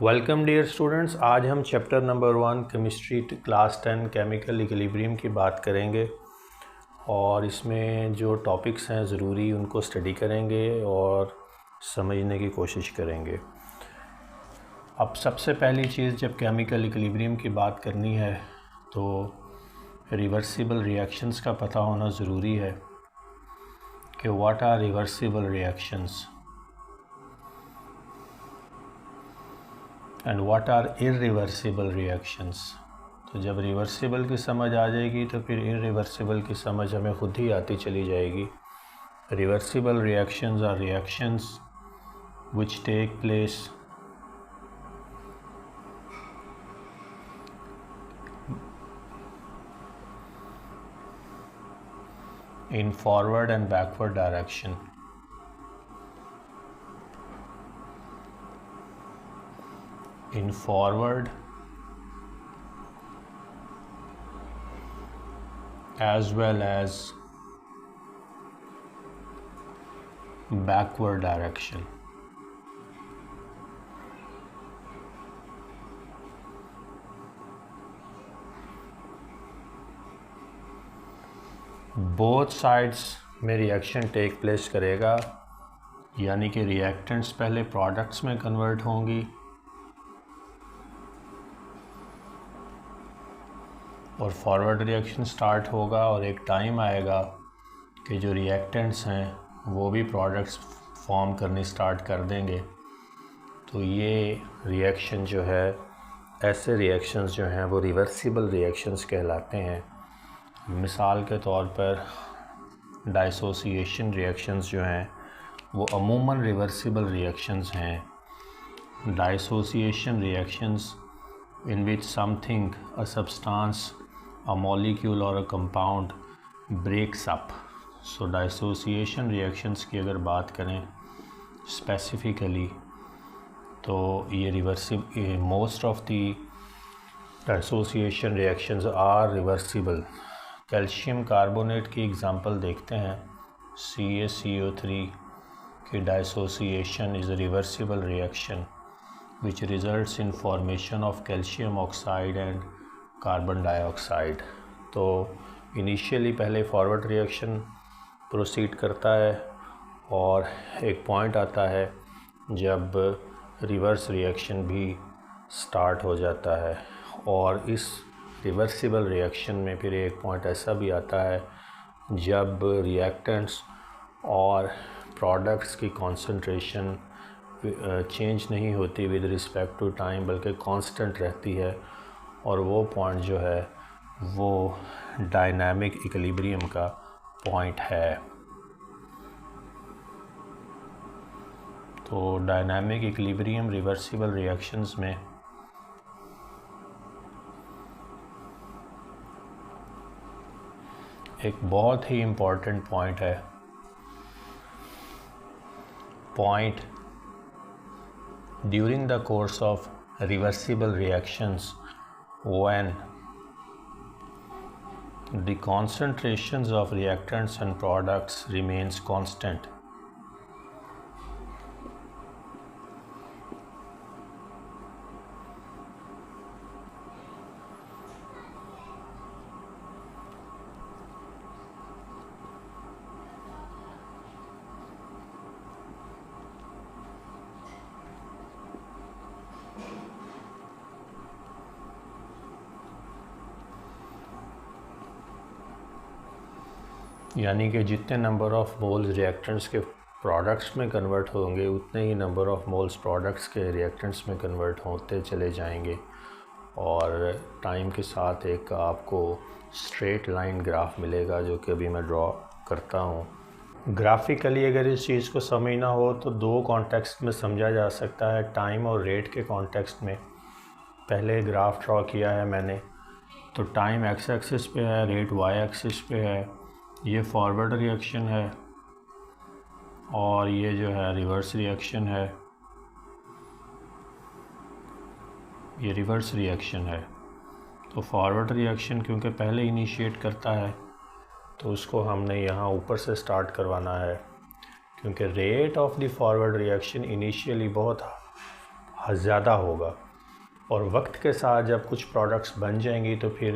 Welcome dear students. आज हम chapter number 1 chemistry class 10 chemical equilibrium की बात करेंगे और इसमें जो टॉपिक्स हैं ज़रूरी उनको स्टडी करेंगे और समझने की कोशिश करेंगे। अब सबसे पहली चीज़, जब केमिकल इक्विलिब्रियम की बात करनी है तो रिवर्सिबल रिएक्शंस का पता होना ज़रूरी है कि what are reversible reactions and what are irreversible reactions. तो जब रिवर्सिबल की समझ आ जाएगी तो फिर इरिवर्सिबल की समझ हमें खुद ही आती चली जाएगी। Reversible reactions are reactions which take place in forward and backward direction. In forward as well as backward direction. Both sides में रिएक्शन टेक प्लेस करेगा, यानी कि रिएक्टेंट्स पहले प्रोडक्ट्स में कन्वर्ट होंगी और फॉरवर्ड रिएक्शन स्टार्ट होगा और एक टाइम आएगा कि जो रिएक्टेंट्स हैं वो भी प्रोडक्ट्स फॉर्म करनी स्टार्ट कर देंगे। तो ये रिएक्शन जो है, ऐसे रिएक्शंस जो हैं वो रिवर्सिबल रिएक्शंस कहलाते हैं। मिसाल के तौर पर डाइसोसिएशन रिएक्शंस जो हैं वो अमूमन रिवर्सिबल रिएक्शंस हैं। Dissociation reactions in which something, a substance, a molecule or a compound breaks up. So dissociation reactions की अगर बात करें specifically तो ये reversible, most of the dissociation reactions are reversible. Calcium carbonate की एग्ज़ाम्पल देखते हैं, CaCO3 की dissociation is a reversible reaction which results in formation of calcium oxide and carbon dioxide. तो इनिशियली पहले फॉरवर्ड रिएक्शन प्रोसीड करता है और एक पॉइंट आता है जब रिवर्स रिएक्शन भी स्टार्ट हो जाता है, और इस रिवर्सिबल रिएक्शन में फिर एक पॉइंट ऐसा भी आता है जब रिएक्टेंट्स और प्रोडक्ट्स की कॉन्सेंट्रेशन चेंज नहीं होती विद रिस्पेक्ट टू टाइम, बल्कि कांस्टेंट रहती है, और वो पॉइंट जो है वो डायनामिक इक्विलिब्रियम का पॉइंट है। तो डायनामिक इक्विलिब्रियम रिवर्सिबल रिएक्शंस में एक बहुत ही इम्पॉर्टेंट पॉइंट है, point during the course of reversible reactions when the concentrations of reactants and products remains constant. यानी कि जितने नंबर ऑफ़ मोल्स रिएक्टेंट्स के प्रोडक्ट्स में कन्वर्ट होंगे उतने ही नंबर ऑफ़ मोल्स प्रोडक्ट्स के रिएक्टेंट्स में कन्वर्ट होते चले जाएंगे, और टाइम के साथ एक आपको स्ट्रेट लाइन ग्राफ मिलेगा जो कि अभी मैं ड्रॉ करता हूँ। ग्राफिकली अगर इस चीज़ को समझना हो तो दो कॉन्टेक्स्ट में समझा जा सकता है, टाइम और रेट के कॉन्टेक्स्ट में। पहले ग्राफ ड्रॉ किया है मैंने, तो टाइम एक्स एक्सिस पे है, रेट वाई एक्सिस पे है। ये फॉरवर्ड रिएक्शन है और ये जो है रिवर्स रिएक्शन है, ये रिवर्स रिएक्शन है। तो फॉरवर्ड रिएक्शन क्योंकि पहले इनिशिएट करता है तो उसको हमने यहाँ ऊपर से स्टार्ट करवाना है, क्योंकि rate of the forward reaction initially बहुत ज़्यादा होगा, और वक्त के साथ जब कुछ प्रोडक्ट्स बन जाएंगी तो फिर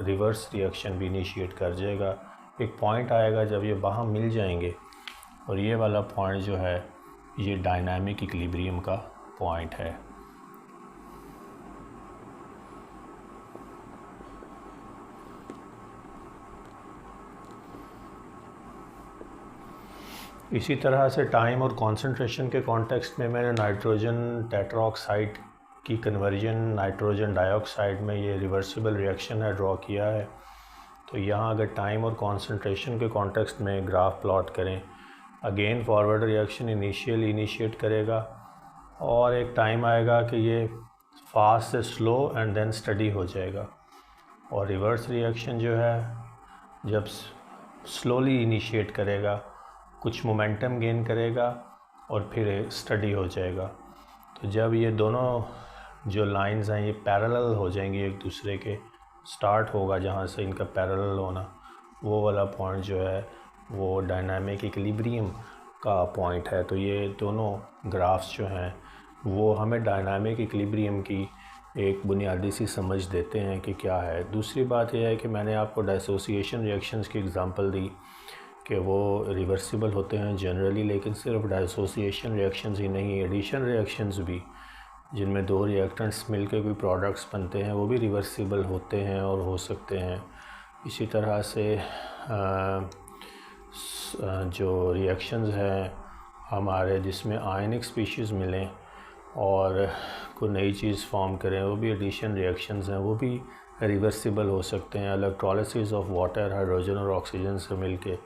रिवर्स रिएक्शन भी इनिशिएट कर जाएगा। एक पॉइंट आएगा जब ये वहाँ मिल जाएंगे, और ये वाला पॉइंट जो है ये डायनामिक इक्विलिब्रियम का पॉइंट है। इसी तरह से टाइम और कंसंट्रेशन के कॉन्टेक्स्ट में मैंने नाइट्रोजन टेट्राऑक्साइड की कन्वर्जन नाइट्रोजन डाइऑक्साइड में ये रिवर्सिबल रिएक्शन है ड्रॉ किया है। तो यहाँ अगर टाइम और कंसंट्रेशन के कॉन्टेक्स्ट में ग्राफ प्लॉट करें, अगेन फॉरवर्ड रिएक्शन इनिशिएट करेगा, और एक टाइम आएगा कि ये फास्ट से स्लो एंड देन स्टडी हो जाएगा, और रिवर्स रिएक्शन जो है जब स्लोली इनिशिएट करेगा, कुछ मोमेंटम गेन करेगा और फिर स्टडी हो जाएगा। तो जब ये दोनों जो लाइंस हैं ये पैरेलल हो जाएंगी एक दूसरे के, स्टार्ट होगा जहाँ से इनका पैरेलल होना, वो वाला पॉइंट जो है वो डायनामिक इक्विलिब्रियम का पॉइंट है। तो ये दोनों ग्राफ्स जो हैं वो हमें डायनामिक इक्विलिब्रियम की एक बुनियादी सी समझ देते हैं कि क्या है। दूसरी बात यह है कि मैंने आपको डाइसोसिएशन रिएक्शंस की एग्जांपल दी कि वो रिवर्सिबल होते हैं जनरली, लेकिन सिर्फ डाइसोसिएशन रिएक्शंस ही नहीं, एडिशन रिएक्शंस भी, जिनमें दो रिएक्टेंट्स मिलकर कोई प्रोडक्ट्स बनते हैं, वो भी रिवर्सिबल होते हैं और हो सकते हैं। इसी तरह से जो रिएक्शंस हैं हमारे जिसमें आयनिक स्पीशीज़ मिलें और कोई नई चीज़ फॉर्म करें, वो भी एडिशन रिएक्शंस हैं, वो भी रिवर्सिबल हो सकते हैं। इलेक्ट्रोलिसिस ऑफ वाटर, हाइड्रोजन और ऑक्सीजन से मिलके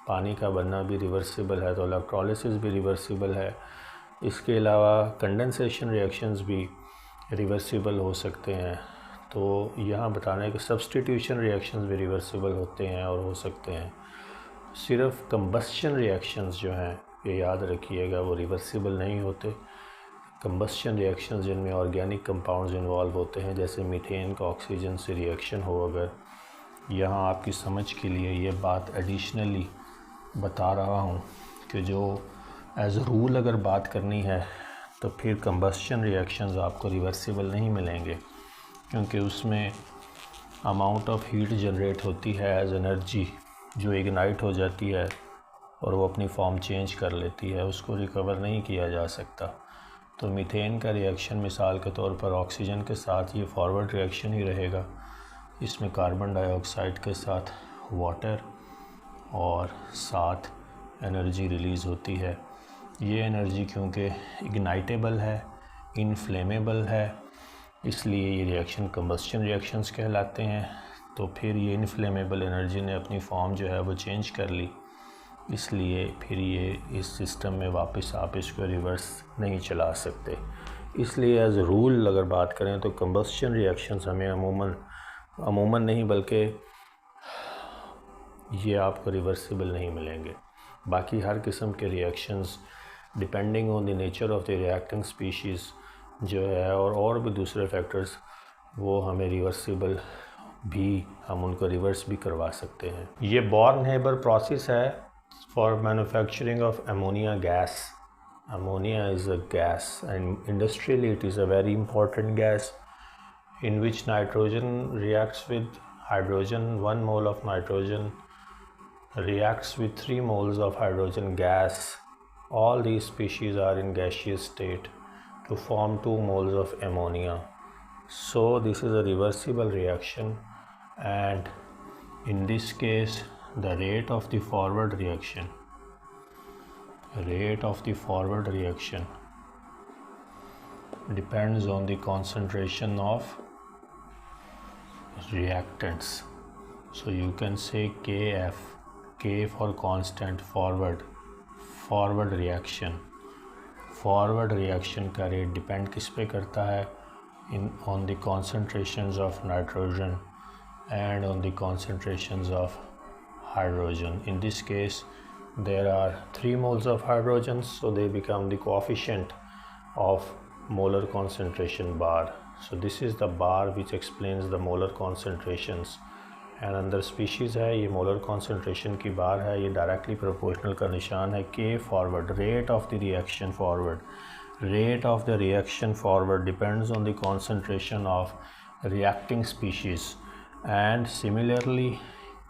पानी का बनना भी रिवर्सिबल है, तो इलेक्ट्रोलिसिस भी रिवर्सिबल है। इसके अलावा कंडेंसेशन रिएक्शंस भी रिवर्सिबल हो सकते हैं। तो यहाँ बताने कि सब्स्टिट्यूशन रिएक्शंस भी रिवर्सिबल होते हैं और हो सकते हैं। सिर्फ कंबस्शन रिएक्शंस जो हैं ये याद रखिएगा वो रिवर्सिबल नहीं होते। कंबस्शन रिएक्शंस जिनमें ऑर्गेनिक कंपाउंड्स इन्वॉल्व होते हैं, जैसे मीथेन का ऑक्सीजन से रिएक्शन हो, अगर यहाँ आपकी समझ के लिए ये बात एडिशनली बता रहा हूँ कि जो एज रूल अगर बात करनी है तो फिर कंबस्शन रिएक्शंस आपको रिवर्सिबल नहीं मिलेंगे, क्योंकि उसमें अमाउंट ऑफ हीट जनरेट होती है एज एनर्जी जो इग्नाइट हो जाती है और वो अपनी फॉर्म चेंज कर लेती है, उसको रिकवर नहीं किया जा सकता। तो मीथेन का रिएक्शन मिसाल के तौर पर ऑक्सीजन के साथ ये फॉरवर्ड रिएक्शन ही रहेगा। इसमें कार्बन डाइऑक्साइड के साथ वाटर और साथ एनर्जी रिलीज़ होती है। ये एनर्जी क्योंकि इग्नाइटेबल है, इनफ्लेमेबल है, इसलिए ये रिएक्शन कंबस्शन रिएक्शंस कहलाते हैं। तो फिर ये इनफ्लेमेबल एनर्जी ने अपनी फॉर्म जो है वो चेंज कर ली, इसलिए फिर ये इस सिस्टम में वापस आप इसको रिवर्स नहीं चला सकते। इसलिए एज रूल अगर बात करें तो कंबस्शन रिएक्शंस हमें अमूमन नहीं बल्कि ये आपको रिवर्सिबल नहीं मिलेंगे। बाकी हर किस्म के reactions depending on the nature of the reacting species जो है और भी दूसरे फैक्टर्स, वो हमें रिवर्सिबल भी, हम उनको रिवर्स भी करवा सकते हैं। ये बॉर्न-हेबर प्रोसेस है for manufacturing of ammonia gas. Ammonia is a gas and industrially it is a very important gas in which nitrogen reacts with hydrogen. 1 mole of nitrogen reacts with 3 moles of hydrogen gas. All these species are in gaseous state to form 2 moles of ammonia. So this is a reversible reaction, and in this case the rate of the forward reaction depends on the concentration of reactants. So you can say Kf, K for constant forward reaction का rate depend किस पे करता है, on the concentrations of nitrogen and on the concentrations of hydrogen. In this case there are 3 moles of hydrogen, so they become the coefficient of molar concentration bar. So this is the bar which explains the molar concentrations, and अंदर species है, ये molar concentration की बार है, ये directly proportional का निशान है। K forward, rate of the reaction forward, rate of the reaction forward depends on the concentration of reacting species, and similarly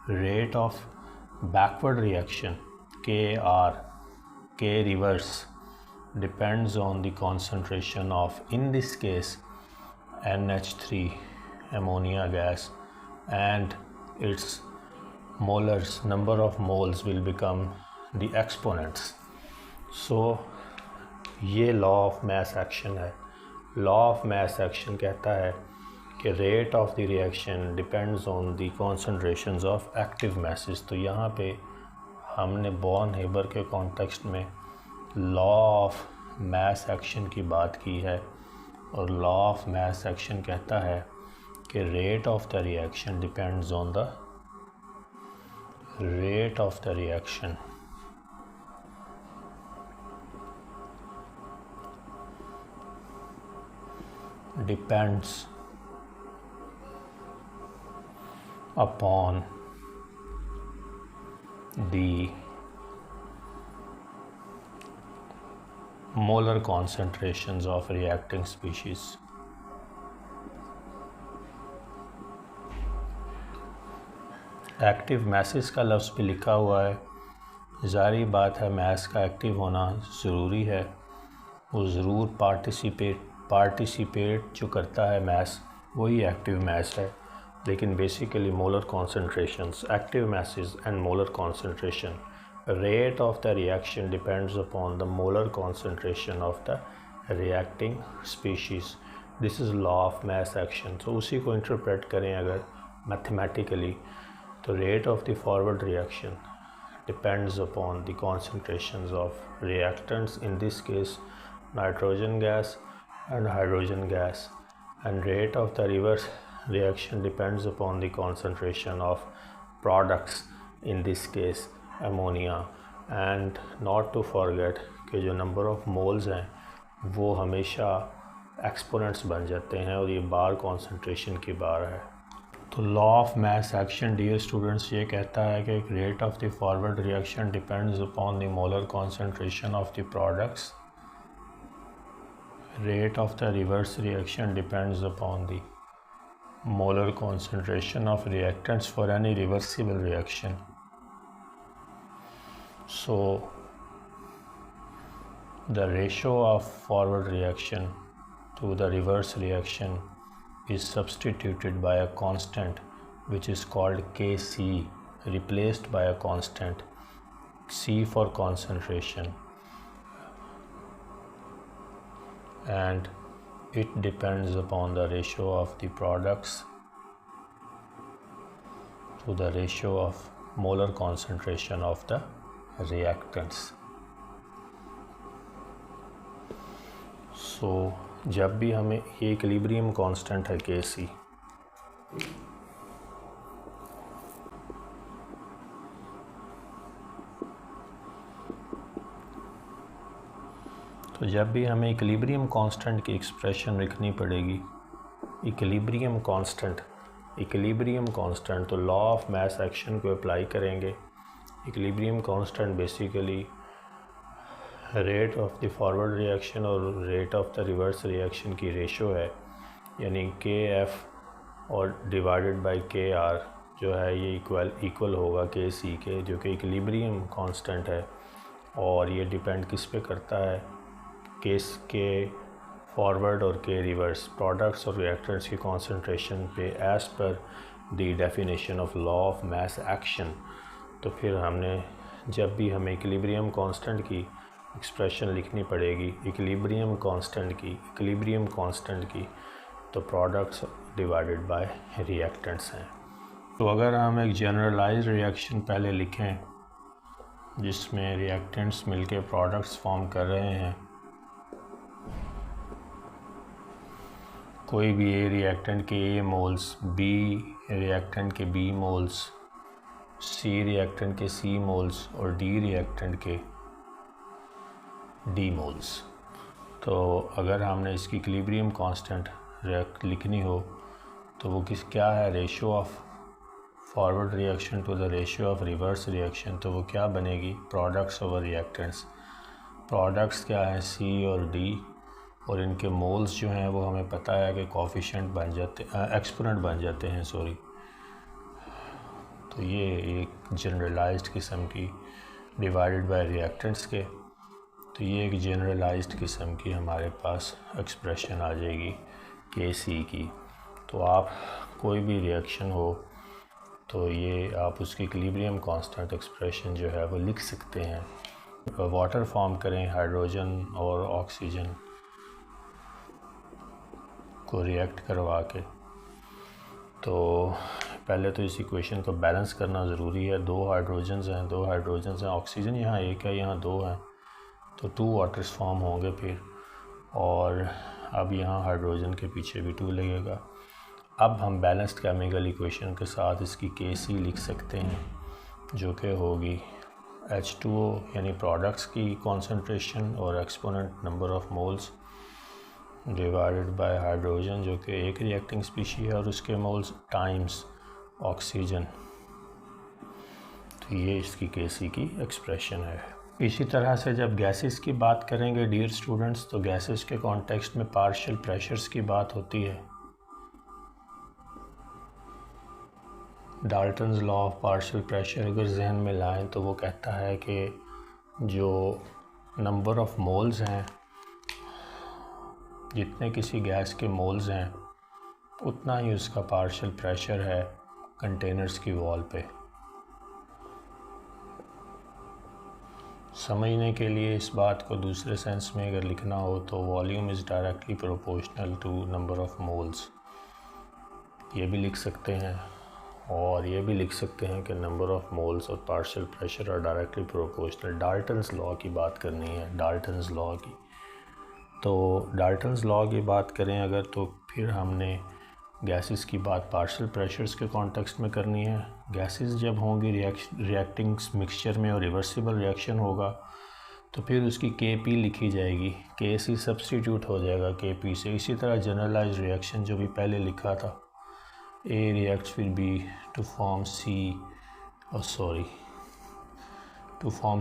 rate of backward reaction KR, K reverse, depends on the concentration of, in this case, NH3 ammonia gas, and its molars, number of moles will become the exponents. So ये law of mass action है. Law of mass action कहता है कि rate of the reaction depends on the concentrations of active message. तो यहाँ पे हमने born Haber के कॉन्टेक्स्ट में लॉ ऑफ मास एक्शन की बात की है, और लॉ ऑफ मास एक्शन कहता है कि rate of the reaction depends on the rate of the reaction depends upon the molar concentrations of reacting species. Active message का लफ्ज़ भी लिखा हुआ है. ज़ाहिर बात है मैस का एक्टिव होना ज़रूरी है. वो ज़रूर पार्टिसिपेट जो करता है मैस वही एक्टिव मैस है. लेकिन basically molar concentrations, active message and molar concentration, rate of the reaction depends upon the molar concentration of the reacting species. This is law of mass action. तो उसी को interpret करें अगर mathematically, तो rate of the forward reaction depends upon the concentrations of reactants, in this case nitrogen gas and hydrogen gas, and rate of the reverse reaction depends upon the concentration of products, in this case ammonia. And not to forget कि जो number of moles हैं वो हमेशा exponents बन जाते हैं, और ये बार concentration की बार है. तो law of mass action dear students ये कहता है कि rate of the forward reaction depends upon the molar concentration of the products. Rate of the reverse reaction depends upon the molar concentration of reactants for any reversible reaction. So the ratio of forward reaction to the reverse reaction is substituted by a constant which is called Kc, replaced by a constant C for concentration, and it depends upon the ratio of the products to the ratio of molar concentration of the reactants. So जब भी हमें ये equilibrium constant है Kc, तो जब भी हमें equilibrium constant की एक्सप्रेशन लिखनी पड़ेगी, इक्विलिब्रियम कांस्टेंट, तो लॉ ऑफ मास एक्शन को अप्लाई करेंगे. Equilibrium constant basically rate of the forward reaction और rate of the reverse reaction की रेशो है, यानी Kf और डिवाइडेड बाय Kr जो है ये इक्वल होगा Kc के, जो कि इक्विलिब्रियम कांस्टेंट है. और ये डिपेंड किस पे करता है, केस के फॉरवर्ड और के रिवर्स प्रोडक्ट्स और रिएक्टेंट्स की कॉन्सेंट्रेशन पे as per the definition of law of mass action. तो फिर हमने जब भी हमें इक्विलिब्रियम कांस्टेंट की एक्सप्रेशन लिखनी पड़ेगी, इक्विलिब्रियम कांस्टेंट की, तो प्रोडक्ट्स डिवाइडेड बाय रिएक्टेंट्स हैं. तो अगर हम एक जनरलाइज्ड रिएक्शन पहले लिखें जिसमें रिएक्टेंट्स मिलके प्रोडक्ट्स फॉर्म कर रहे हैं, कोई भी ए रिएक्टेंट के ए मोल्स, बी रिएक्टेंट के बी मोल्स, सी रिएक्टेंट के सी मोल्स और डी रिएक्टेंट के डी मोल्स. तो अगर हमने इसकी इक्विलिब्रियम कांस्टेंट लिखनी हो तो वो क्या है, ratio of forward reaction to the ratio of reverse reaction. तो वो क्या बनेगी, प्रोडक्ट्स ओवर रिएक्टेंट्स. प्रोडक्ट्स क्या है, सी और डी, और इनके मोल्स जो हैं वो हमें पता है कि कोफिशिएंट बन जाते एक्सपोनेंट बन जाते हैं सॉरी। तो ये एक जनरलाइज्ड किस्म की डिवाइडेड बाय रिएक्टेंट्स के, तो ये एक जनरलाइज्ड किस्म की हमारे पास एक्सप्रेशन आ जाएगी Kc की। तो आप कोई भी रिएक्शन हो तो ये आप उसकी इक्विलिब्रियम कांस्टेंट एक्सप्रेशन जो है वो लिख सकते हैं। वाटर फॉर्म करें हाइड्रोजन और ऑक्सीजन को रिएक्ट करवा के, तो पहले तो इस इक्वेशन को बैलेंस करना ज़रूरी है। दो हाइड्रोजन्स हैं, ऑक्सीजन यहाँ एक है, यहाँ दो हैं, तो 2 वाटर्स फॉर्म होंगे फिर, और अब यहाँ हाइड्रोजन के पीछे भी 2 लगेगा। अब हम बैलेंस्ड केमिकल इक्वेशन के साथ इसकी Kc लिख सकते हैं, जो कि होगी H2O यानी प्रोडक्ट्स की कॉन्सेंट्रेशन और exponent number of moles divided by hydrogen जो कि एक रिएक्टिंग स्पीशी है और उसके मोल्स टाइम्स ऑक्सीजन। तो ये इसकी Kc की एक्सप्रेशन है। इसी तरह से जब गैसेस की बात करेंगे डियर स्टूडेंट्स, तो गैसेस के कॉन्टेक्स्ट में पार्शियल प्रेशर्स की बात होती है। Dalton's law of partial pressure अगर जहन में लाएं तो वो कहता है कि जो नंबर ऑफ मोल्स हैं, जितने किसी गैस के मोल्स हैं उतना ही उसका पार्शियल प्रेशर है कंटेनर्स की वॉल पे। समझने के लिए इस बात को दूसरे सेंस में अगर लिखना हो तो volume is directly proportional to number of moles, ये भी लिख सकते हैं। और ये भी लिख सकते हैं कि नंबर ऑफ मोल्स और partial pressure are directly proportional. Dalton's law की बात करनी है, डाल्टन्स लॉ की। तो डाल्टन्स लॉ की बात करें अगर, तो फिर हमने गैसेस की बात पार्शियल प्रेशर्स के कॉन्टेक्स्ट में करनी है। गैसेस जब होंगी रिएक्टिंग मिक्सचर में और रिवर्सिबल रिएक्शन होगा तो फिर उसकी Kp लिखी जाएगी, Kc सब्सटीट्यूट हो जाएगा Kp से। इसी तरह जनरलाइज्ड रिएक्शन जो भी पहले लिखा था, A reacts with B to form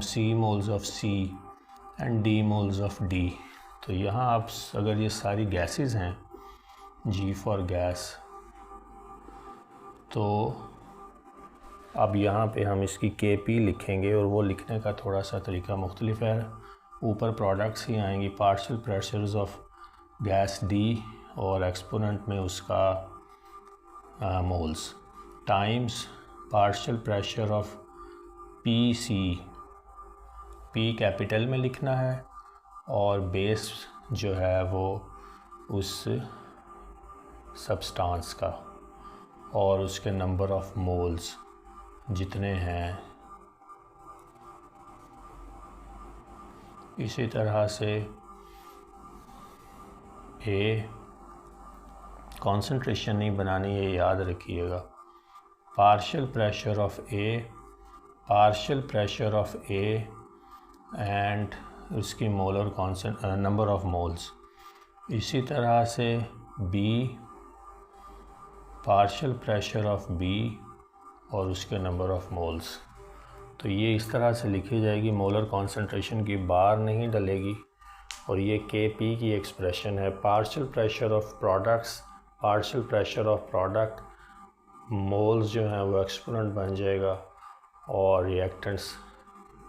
C moles of C and D moles of D। तो यहाँ आप अगर ये सारी गैसेस हैं, G फॉर गैस, तो अब यहाँ पे हम इसकी Kp लिखेंगे और वो लिखने का थोड़ा सा तरीका मुख्तलिफ है। ऊपर प्रोडक्ट्स ही आएंगी, partial pressures of gas D और एक्सपोनेंट में उसका moles times partial pressure of Pc, P capital में लिखना है और बेस जो है वो उस सब्सटेंस का और उसके नंबर ऑफ मोल्स जितने हैं। इसी तरह से A कॉन्सेंट्रेशन नहीं बनानी है, याद रखिएगा। Partial pressure of A and उसकी मोलर नंबर ऑफ मोल्स। इसी तरह से B partial pressure of B और उसके नंबर ऑफ मोल्स। तो ये इस तरह से लिखी जाएगी, मोलर कॉन्सेंट्रेशन की बार नहीं डलेगी। और ये Kp की एक्सप्रेशन है। Partial pressure of product moles जो हैं वो एक्सपोनेंट बन जाएगा और रिएक्टेंट्स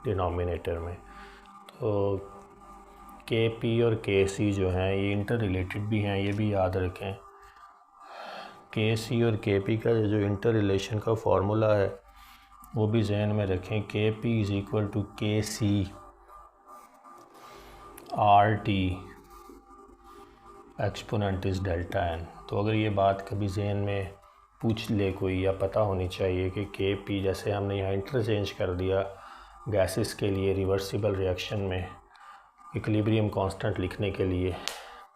डिनोमिनेटर में। तो Kp और Kc जो हैं ये इंटर रिलेटेड भी हैं, ये भी याद रखें। Kc और Kp का जो इंटर रिलेशन का फार्मूला है वो भी जहन में रखें। Kp is equal to Kc RT exponent is delta n। तो अगर ये बात कभी जहन में पूछ ले कोई, या पता होनी चाहिए कि Kp, जैसे हमने यहाँ इंटरचेंज कर दिया गैसेस के लिए रिवर्सिबल रिएक्शन में इक्विलिब्रियम कांस्टेंट लिखने के लिए,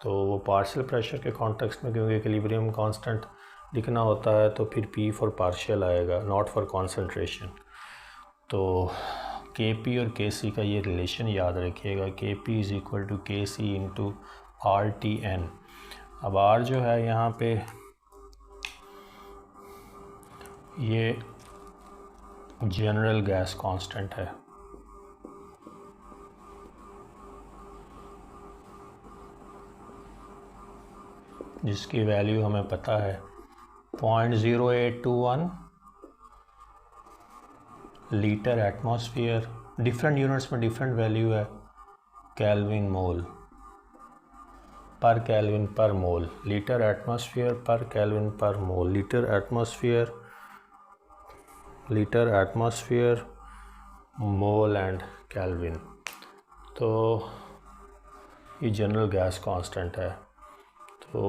तो वो पार्शियल प्रेशर के कॉन्टेक्स्ट में क्योंकि इक्विलिब्रियम कांस्टेंट लिखना होता है तो फिर P फॉर पार्शियल आएगा, नॉट फॉर कॉन्सेंट्रेशन। तो Kp और Kc का ये रिलेशन याद रखिएगा, Kp is equal to Kc into RTN। अब R जो है यहाँ पे ये जनरल गैस कांस्टेंट है। जिसकी वैल्यू हमें पता है 0.0821 लीटर एटमॉस्फेयर, डिफरेंट यूनिट्स में डिफरेंट वैल्यू है, केल्विन मोल पर केल्विन पर मोल, लीटर एटमॉस्फेयर पर केल्विन पर mole, litre atmosphere mole and kelvin. तो ये जनरल गैस कांस्टेंट है। तो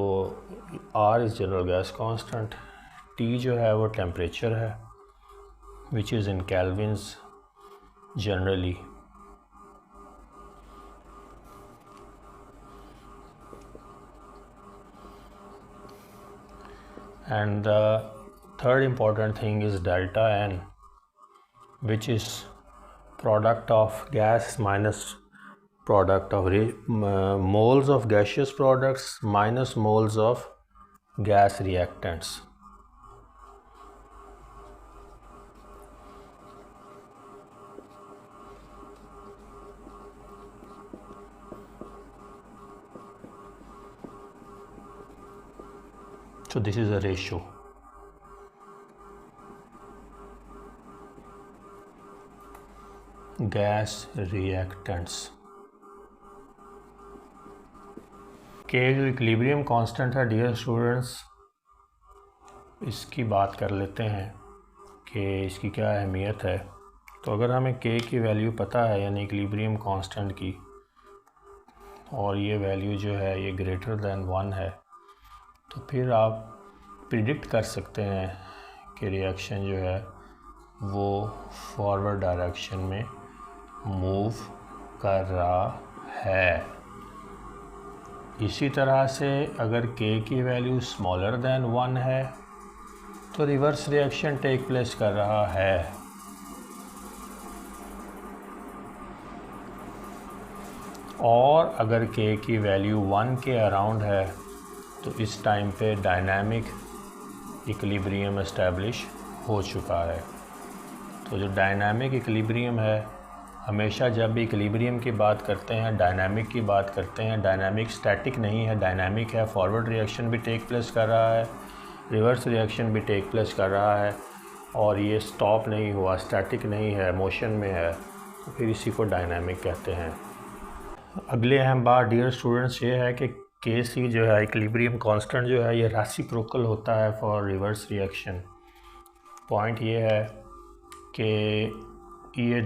R is general gas constant, T जो है वो टेम्परेचर है which is in kelvins generally, and the third important thing is delta N, which is product of gas minus product of moles of gaseous products minus moles of gas reactants. So this is a ratio. Gas reactants के जो equilibrium constant है dear students, इसकी बात कर लेते हैं कि इसकी क्या अहमियत है। तो अगर हमें K की वैल्यू पता है यानी इक्विलिब्रियम कांस्टेंट की, और ये वैल्यू जो है ये ग्रेटर दैन 1 है, तो फिर आप प्रिडिक्ट कर सकते हैं कि रिएक्शन जो है वो फॉरवर्ड डायरेक्शन में मूव कर रहा है। इसी तरह से अगर K की वैल्यू स्मॉलर दैन 1 है तो रिवर्स रिएक्शन टेक प्लेस कर रहा है। और अगर K की वैल्यू 1 के अराउंड है तो इस टाइम पे डायनामिक इक्विलिब्रियम एस्टैब्लिश हो चुका है। तो जो डायनामिक इक्विलिब्रियम है, हमेशा जब भी इक्विलिब्रियम की बात करते हैं, डायनामिक की बात करते हैं, डायनामिक स्टैटिक नहीं है, डायनामिक है। फॉरवर्ड रिएक्शन भी टेक प्लेस कर रहा है, रिवर्स रिएक्शन भी टेक प्लेस कर रहा है, और ये स्टॉप नहीं हुआ, स्टैटिक नहीं है, मोशन में है, तो फिर इसी को डायनामिक कहते हैं। अगले अहम बात डियर स्टूडेंट्स ये है कि Kc जो है इक्विलिब्रियम कांस्टेंट जो है ये रेसिप्रोकल होता है फॉर रिवर्स रिएक्शन। पॉइंट ये है कि ये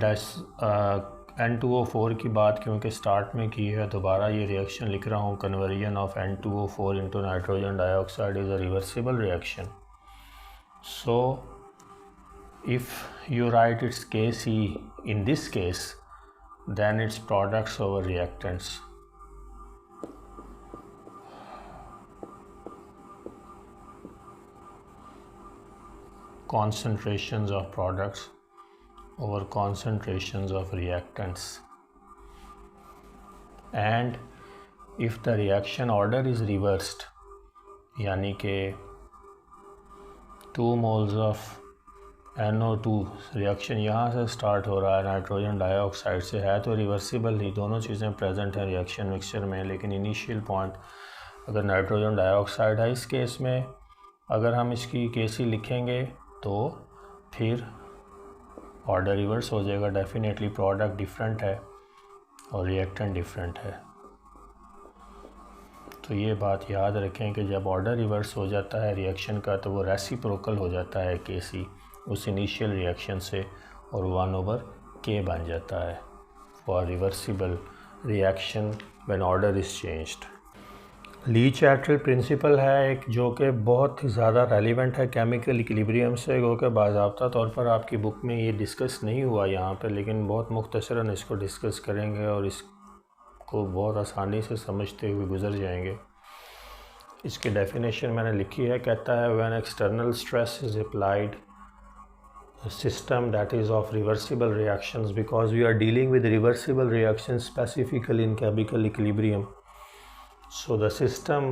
N2O4 की बात क्योंकि स्टार्ट में की है, दोबारा ये रिएक्शन लिख रहा हूँ। Conversion of N2O4 into nitrogen dioxide is a reversible reaction. So if you right it's Kc in this case, then its products over reactants. Concentrations of products over concentrations of reactants. And if the reaction order is reversed, यानी कि 2 moles of NO2 reaction यहाँ से start हो रहा है, nitrogen dioxide से है, तो रिवर्सिबल ही दोनों चीज़ें प्रेजेंट हैं रिएक्शन मिक्सचर में। लेकिन इनिशियल पॉइंट अगर नाइट्रोजन डाइऑक्साइड है, इस केस में अगर हम इसकी Kc लिखेंगे तो फिर ऑर्डर रिवर्स हो जाएगा। डेफिनेटली प्रोडक्ट डिफरेंट है और रिएक्टेंट डिफरेंट है। तो ये बात याद रखें कि जब ऑर्डर रिवर्स हो जाता है रिएक्शन का तो वो रेसिप्रोकल हो जाता है Kc उस इनिशियल रिएक्शन से, और 1/K बन जाता है for reversible reaction when order is changed. Le Chatelier principle है एक, जो कि बहुत ही ज़्यादा रेलिवेंट है केमिकल इक्विलिब्रियम से, जो कि बाज़ाब्ता तौर पर आपकी बुक में ये डिस्कस नहीं हुआ यहाँ पे, लेकिन बहुत मुख्तसरन इसको डिस्कस करेंगे और इसको बहुत आसानी से समझते हुए गुजर जाएंगे। इसकी डेफिनेशन मैंने लिखी है, कहता है when external stress is applied system that is of reversible reactions, because we are dealing with reversible reactions specifically in chemical equilibrium. So the system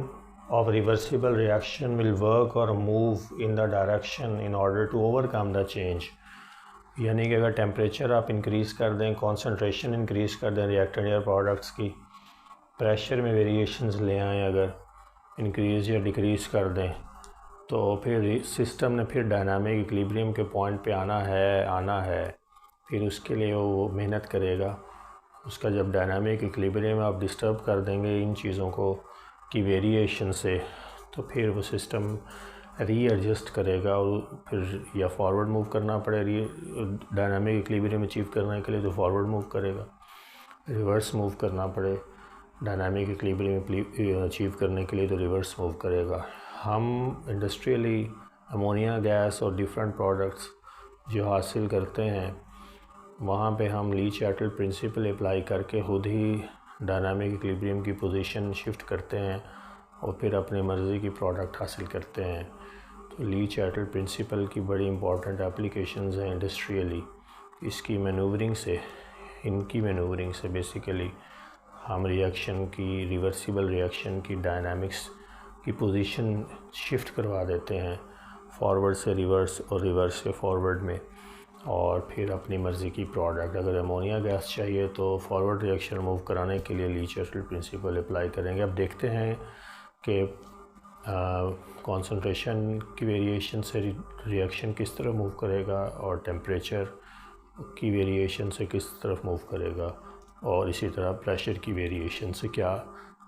of reversible reaction will work or move in the direction in order to overcome the change. यानी कि अगर temperature आप increase कर दें, concentration increase कर दें reactant या products की, प्रेशर में वेरिएशंस ले आएँ, अगर इंक्रीज़ या डिक्रीज़ कर दें तो फिर सिस्टम ने फिर डायनामिक इक्विलिब्रियम के पॉइंट पे आना है, फिर उसके लिए वो मेहनत करेगा। उसका जब डायनामिक इक्विलिब्रियम आप डिस्टर्ब कर देंगे इन चीज़ों को की वेरिएशन से, तो फिर वो सिस्टम रीएडजस्ट करेगा और फिर या फॉरवर्ड मूव करना पड़े डायनामिक इक्विलिब्रियम अचीव करने के लिए तो फॉरवर्ड मूव करेगा, रिवर्स मूव करना पड़े डायनामिक इक्विलिब्रियम अचीव करने के लिए तो रिवर्स मूव करेगा। हम इंडस्ट्रियली अमोनिया गैस और डिफरेंट प्रोडक्ट्स जो हासिल करते हैं वहाँ पे हम ली-चैटल प्रिंसिपल अप्लाई करके खुद ही डायनामिक इक्विलिब्रियम की पोजीशन शिफ्ट करते हैं और फिर अपनी मर्ज़ी की प्रोडक्ट हासिल करते हैं। तो ली-चैटल प्रिंसिपल की बड़ी इंपॉर्टेंट एप्लीकेशंस हैं इंडस्ट्रियली। इनकी मैनूवरिंग से बेसिकली हम रिएक्शन की रिवर्सिबल रिएक्शन की डायनामिक्स की पोजीशन शिफ्ट करवा देते हैं फॉरवर्ड से रिवर्स और रिवर्स से फॉरवर्ड में, और फिर अपनी मर्ज़ी की प्रोडक्ट। अगर अमोनिया गैस चाहिए तो फॉरवर्ड रिएक्शन मूव कराने के लिए ली-चैटल प्रिंसिपल अप्लाई करेंगे। अब देखते हैं कि कॉन्सेंट्रेशन की वेरिएशन से रिएक्शन किस तरह मूव करेगा और टेम्परेचर की वेरिएशन से किस तरफ मूव करेगा, और इसी तरह प्रेशर की वेरिएशन से क्या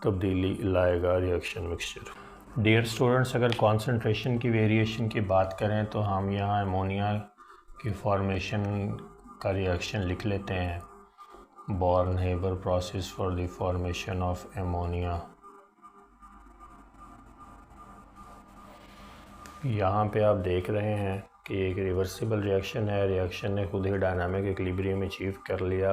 तब्दीली लाएगा रिएक्शन मिक्सचर। डियर स्टूडेंट्स, अगर कॉन्सेंट्रेशन की वेरिएशन की बात करें तो हम यहाँ अमोनिया की फॉर्मेशन का रिएक्शन लिख लेते हैं। Born-Haber process for the formation of ammonia. यहाँ पे आप देख रहे हैं कि एक रिवर्सिबल रिएक्शन है, रिएक्शन ने खुद ही डायनामिक इक्विलिब्रियम अचीव कर लिया।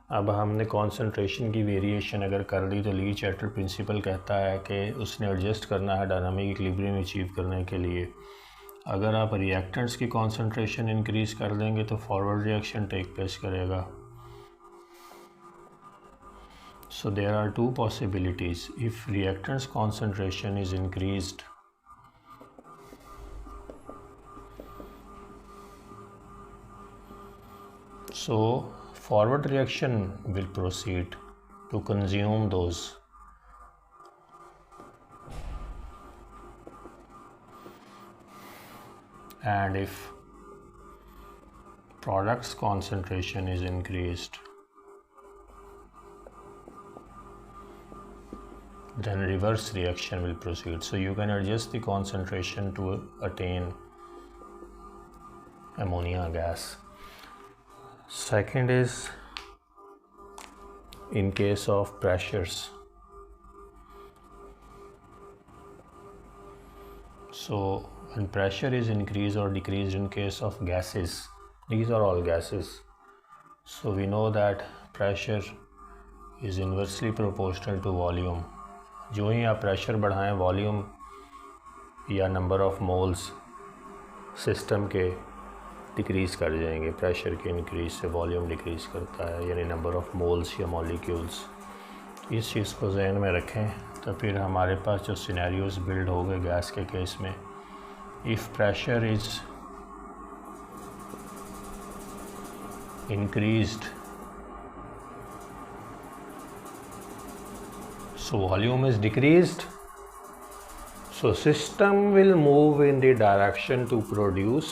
अब हमने कॉन्सेंट्रेशन की वेरिएशन अगर कर दी तो ली-चैटल प्रिंसिपल कहता है कि उसने एडजस्ट करना है डायनामिक इक्विलिब्रियम अचीव करने के लिए। अगर आप रिएक्टेंट्स की कॉन्सेंट्रेशन इंक्रीज़ कर देंगे तो फॉरवर्ड रिएक्शन टेक प्लेस करेगा। So there are two possibilities. If reactants concentration is increased, so forward reaction will proceed to consume those. And if product's concentration is increased, then reverse reaction will proceed. So you can adjust the concentration to attain ammonia gas. Second is in case of pressures. So when pressure is increased or decreased in case of gases, these are all gases. So we know that pressure is inversely proportional to volume. जो ही आप pressure बढ़ाएं volume या number of moles system के decrease कर जाएंगे। Pressure के increase से volume decrease करता है, यानी नंबर ऑफ मोल्स या मॉलिक्यूल्स। इस चीज़ को जहन में रखें तो फिर हमारे पास जो सिनेरियोज बिल्ड हो गए गैस के केस में, if pressure is increased so volume is decreased, so system will move in the direction to produce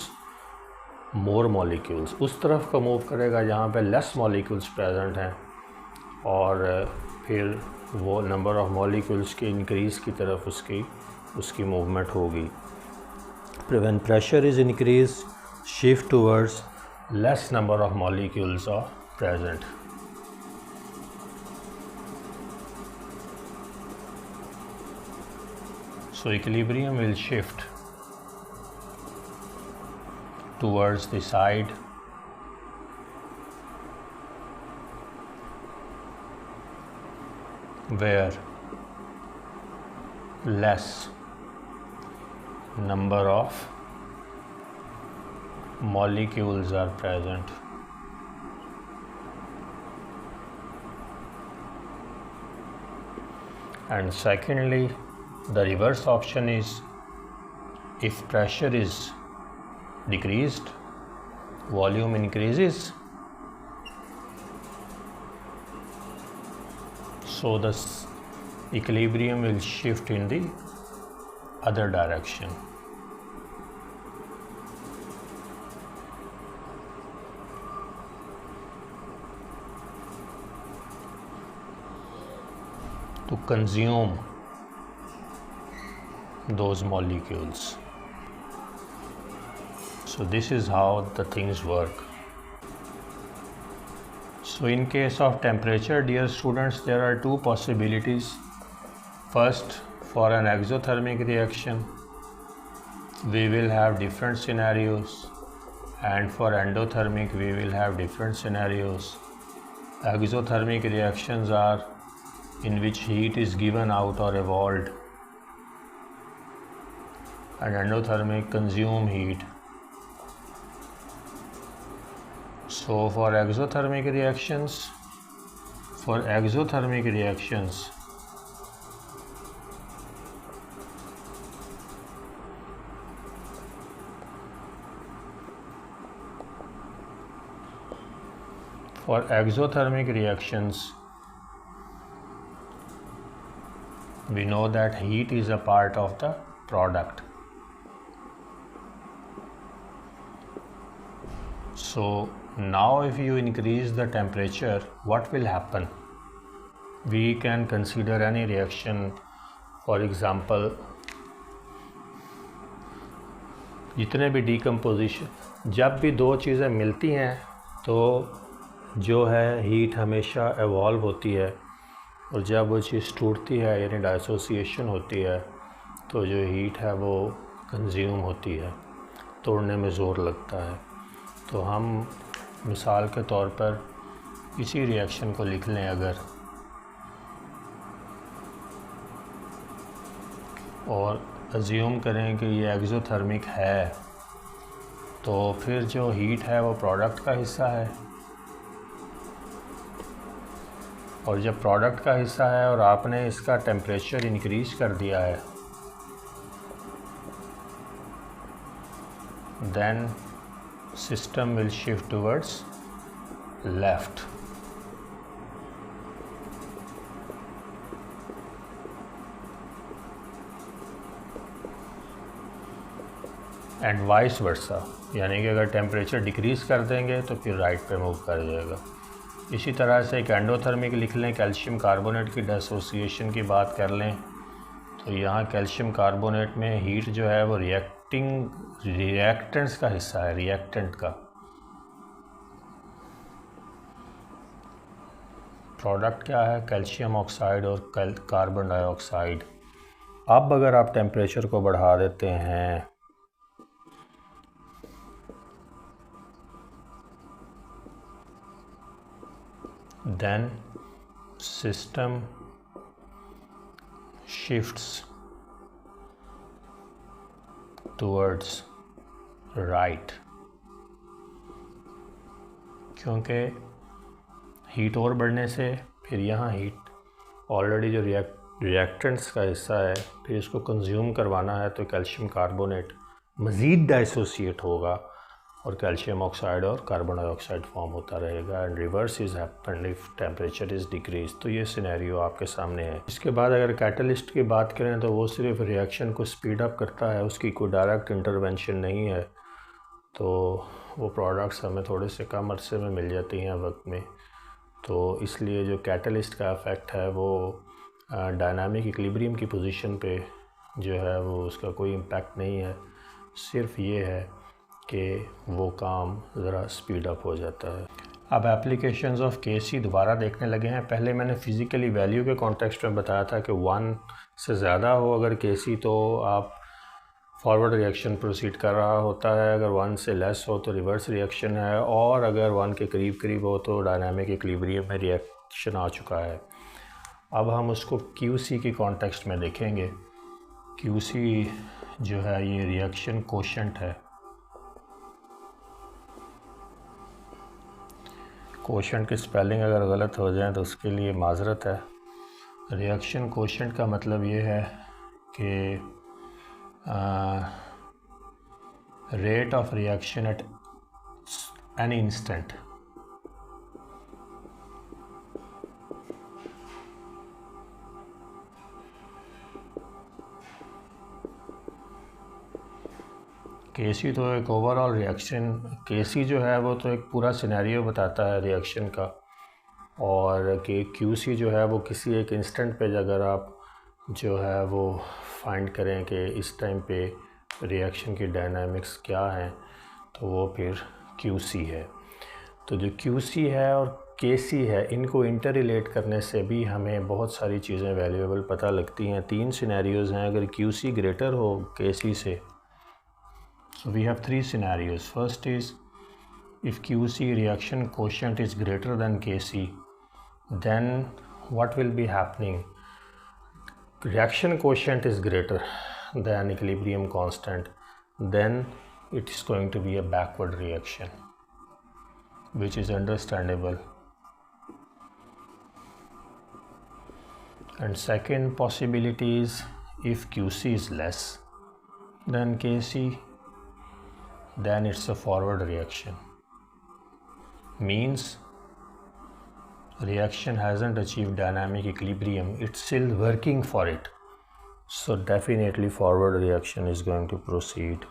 more molecules. उस तरफ का मूव करेगा जहाँ पे less molecules present हैं, और फिर वो number of molecules के increase की तरफ उसकी movement होगी। When pressure is increased, shift towards less number of molecules are present. So equilibrium will shift towards the side where less number of molecules are present. And secondly, the reverse option is if pressure is decreased, volume increases, so the equilibrium will shift in the other direction. To consume those molecules. So this is how the things work. So in case of temperature, dear students, there are two possibilities. First, for an exothermic reaction, we will have different scenarios, and for endothermic we will have different scenarios. Exothermic reactions are in which heat is given out or evolved, and endothermic consume heat. So for exothermic reactions, we know that heat is a part of the product. So now if you increase the temperature, what will happen? We can consider any reaction. For example, जितने भी decomposition, जब भी दो चीज़ें मिलती हैं तो जो है हीट हमेशा एवॉल्व होती है, और जब वो चीज़ टूटती है यानी डाइसोसिएशन होती है तो जो हीट है वो कंज्यूम होती है, तोड़ने में ज़ोर लगता है। तो हम मिसाल के तौर पर इसी रिएक्शन को लिख लें अगर, और अज्यूम करें कि ये एक्सोथर्मिक है, तो फिर जो हीट है वो प्रोडक्ट का हिस्सा है, और जब प्रोडक्ट का हिस्सा है और आपने इसका टेम्परेचर इंक्रीज कर दिया है, then system will shift towards left. And vice versa, यानी कि अगर टेम्परेचर डिक्रीज़ कर देंगे तो फिर राइट पे मूव कर जाएगा। इसी तरह से एक एंडोथर्मिक लिख लें, कैल्शियम कार्बोनेट की डिसोसिएशन की बात कर लें, तो यहाँ कैल्शियम कार्बोनेट में हीट जो है वो रिएक्टेंट्स का हिस्सा है, रिएक्टेंट का। प्रोडक्ट क्या है? कैल्शियम ऑक्साइड और कार्बन डाइऑक्साइड। अब अगर आप टेम्परेचर को बढ़ा देते हैं then system shifts towards right, क्योंकि हीट और बढ़ने से फिर यहाँ हीट ऑलरेडी जो रिएक्टेंट्स का हिस्सा है, फिर इसको कंज्यूम करवाना है, तो कैल्शियम कार्बोनेट मज़ीद डाइसोसिएट होगा और कैल्शियम ऑक्साइड और कार्बन डाइऑक्साइड फॉर्म होता रहेगा। And reverse is happened if temperature is decrease. तो ये सिनेरियो आपके सामने है। इसके बाद अगर कैटलिस्ट की बात करें तो वो सिर्फ रिएक्शन को स्पीड अप करता है, उसकी कोई डायरेक्ट इंटरवेंशन नहीं है, तो वो प्रोडक्ट्स हमें थोड़े से कम अरसे में मिल जाती हैं वक्त में। तो इसलिए जो कैटलिस्ट का इफ़ेक्ट है वो डायनामिक इक्विलिब्रियम की पोजीशन पे जो है वो उसका कोई इम्पैक्ट नहीं है, सिर्फ ये है कि वो काम ज़रा स्पीड अप हो जाता है। अब एप्लीकेशंस ऑफ केसी दोबारा देखने लगे हैं। पहले मैंने फ़िज़िकली वैल्यू के कॉन्टेक्स्ट में बताया था कि 1 से ज़्यादा हो अगर केसी तो आप फॉरवर्ड रिएक्शन प्रोसीड कर रहा होता है, अगर 1 से लेस हो तो रिवर्स रिएक्शन है, और अगर 1 के करीब करीब हो तो डायनामिक इक्विलिब्रियम में रिएक्शन आ चुका है। अब हम उसको क्यूसी के कॉन्टेक्स्ट में देखेंगे। क्यूसी जो है ये रिएक्शन कोशेंट है। कोशेंट की स्पेलिंग अगर गलत हो जाए तो उसके लिए माजरत है। रिएक्शन कोशेंट का मतलब ये है कि rate of reaction at any instant. KC तो एक ओवरऑल रिएक्शन, केसी जो है वो तो एक पूरा सिनेरियो बताता है रिएक्शन का, और कि क्यूसी जो है वो किसी एक इंस्टेंट पे अगर आप जो है वो फाइंड करें कि इस टाइम पे रिएक्शन की डायनामिक्स क्या हैं, तो वो फिर क्यूसी है। तो जो क्यूसी है और केसी है, इनको इंटर रिलेट करने से भी हमें बहुत सारी चीज़ें वैल्यूएबल पता लगती हैं। 3 सिनेरियोज़ हैं। अगर क्यूसी ग्रेटर हो केसी से, so we have 3 scenarios. First is, if QC reaction quotient is greater than KC, then what will be happening? Reaction quotient is greater than equilibrium constant, then it is going to be a backward reaction, which is understandable. And second possibility is, if QC is less than KC, then it's a forward reaction. Means reaction hasn't achieved dynamic equilibrium, it's still working for it. So definitely forward reaction is going to proceed.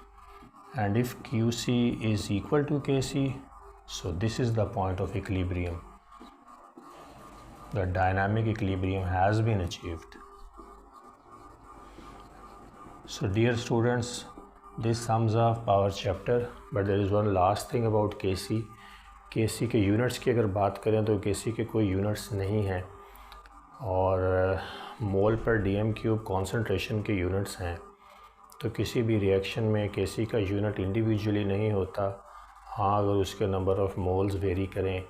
And if QC is equal to KC, so this is the point of equilibrium. The dynamic equilibrium has been achieved. So dear students, this sums up our chapter, but there is one last thing about KC. केसी के units की अगर बात करें तो केसी के कोई units नहीं हैं, और मोल पर डीएम क्यूब कॉन्सेंट्रेशन के यूनिट्स हैं। तो किसी भी रिएक्शन में केसी का यूनिट इंडिविजुअली नहीं होता। हाँ, अगर उसके नंबर ऑफ़ मोल्स वेरी करें,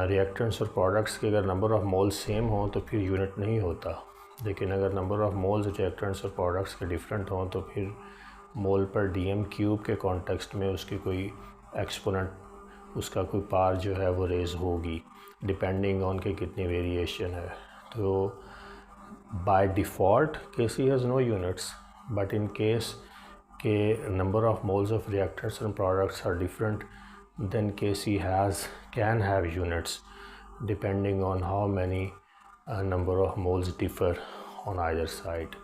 रिएक्टेंट्स और प्रोडक्ट्स के अगर नंबर ऑफ़ मोल्स सेम हों तो फिर यूनिट नहीं होता। लेकिन अगर नंबर ऑफ़ मोल्स रिएक्टेंट्स और प्रोडक्ट्स के डिफरेंट हों तो फिर मोल पर डीएम क्यूब के कॉन्टेक्स्ट में उसकी कोई एक्सपोनेंट, उसका कोई पार जो है वो रेज होगी, डिपेंडिंग ऑन के कितनी वेरिएशन है। तो by default KC has no units, but in case के number of moles of reactants and products are different, then KC can have units depending on how many number of moles differ on either side.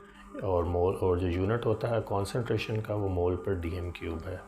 और जो unit होता है concentration का, वो मोल पर DM cube है।